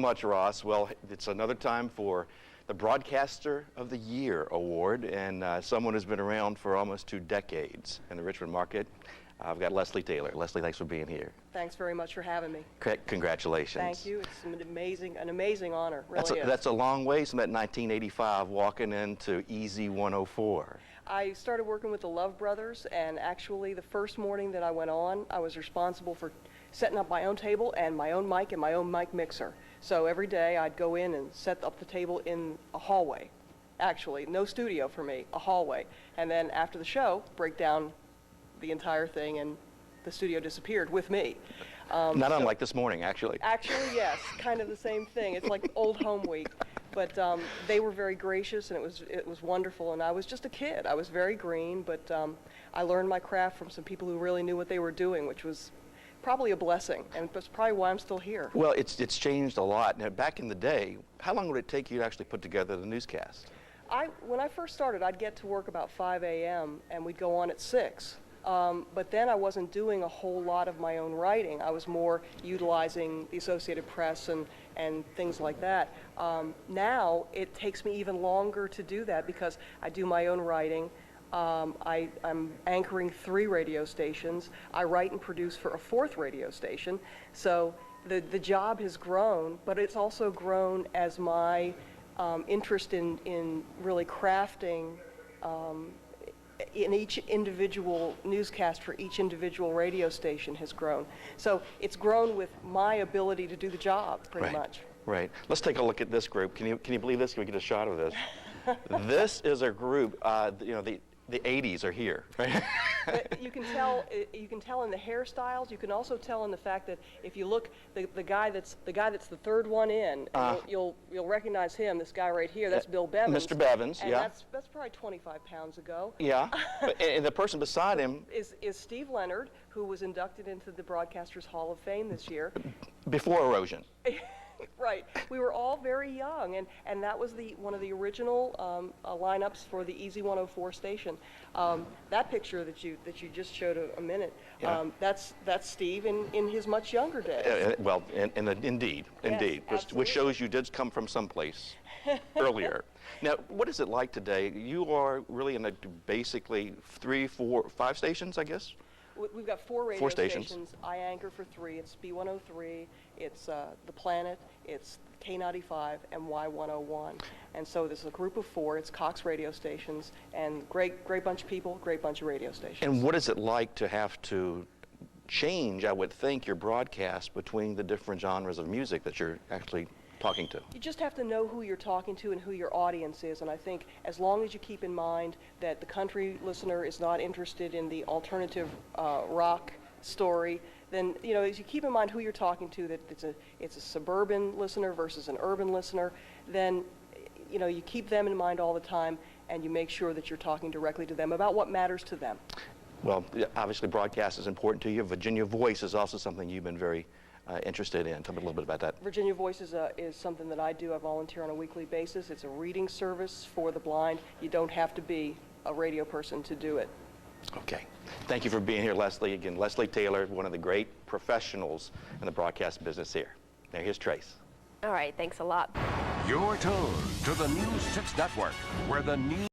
much, Ross. Well, it's another time for the Broadcaster of the Year award, and someone who's been around for almost 2 decades in the Richmond market. I've got Leslie Taylor. Leslie, thanks for being here. Thanks very much for having me. Congratulations. Thank you. It's an amazing honor. Really That's a long ways from that 1985 walking into Easy 104. I started working with the Love Brothers, and actually the first morning that I went on, I was responsible for setting up my own table and my own mic and my own mic mixer. So every day I'd go in and set up the table in a hallway. Actually, no studio for me, a hallway. And then after the show, break down the entire thing, and the studio disappeared with me. Not unlike this morning, actually. Actually, yes, kind of the same thing. It's like old home week. But they were very gracious, and it was wonderful. And I was just a kid. I was very green, but I learned my craft from some people who really knew what they were doing, which was probably a blessing, and that's probably why I'm still here. Well, it's changed a lot. Now, back in the day, how long would it take you to actually put together the newscast? When I first started, I'd get to work about 5 a.m. and we'd go on at 6. But then I wasn't doing a whole lot of my own writing. I was more utilizing the Associated Press and things like that. Now it takes me even longer to do that because I do my own writing. I'm anchoring 3 radio stations. I write and produce for a 4th radio station. So the job has grown, but it's also grown as my interest in really crafting in each individual newscast for each individual radio station has grown. So it's grown with my ability to do the job, pretty much. Right. Let's take a look at this group. Can you believe this? Can we get a shot of this? This is a group, you know, the 80s are here, right? You can tell in the hairstyles. You can also tell in the fact that if you look, the guy that's the 3rd one in, you'll recognize him. This guy right here. That's Bill Bevins. Mr. Bevins, and yeah. That's probably 25 pounds ago. Yeah. And the person beside him is Steve Leonard, who was inducted into the Broadcasters Hall of Fame this year. Before erosion. Right. We were all very young, and that was one of the original lineups for the Easy 104 station. That picture that you just showed a minute, that's Steve in his much younger days. Well, indeed, which shows you did come from someplace earlier. Now, what is it like today? You are really in basically 3, 4, 5 stations, I guess? We've got 4 radio stations. I anchor for 3. It's B103, it's The Planet, it's K95, and Y101. And so there's a group of 4. It's Cox radio stations, and great bunch of people, great bunch of radio stations. And what is it like to have to change, I would think, your broadcast between the different genres of music that you're actually talking to? You just have to know who you're talking to and who your audience is, and I think as long as you keep in mind that the country listener is not interested in the alternative rock story, then as you keep in mind who you're talking to, that it's a suburban listener versus an urban listener, then you keep them in mind all the time, and you make sure that you're talking directly to them about what matters to them. Well, obviously broadcast is important to you. Virginia Voice is also something you've been very interested in. Tell me a little bit about that. Virginia Voice is something that I do. I volunteer on a weekly basis. It's a reading service for the blind. You don't have to be a radio person to do it. Okay. Thank you for being here, Leslie. Again, Leslie Taylor, one of the great professionals in the broadcast business here. Now, here's Trace. All right, thanks a lot. You're tuned to the News 6 Network, where the news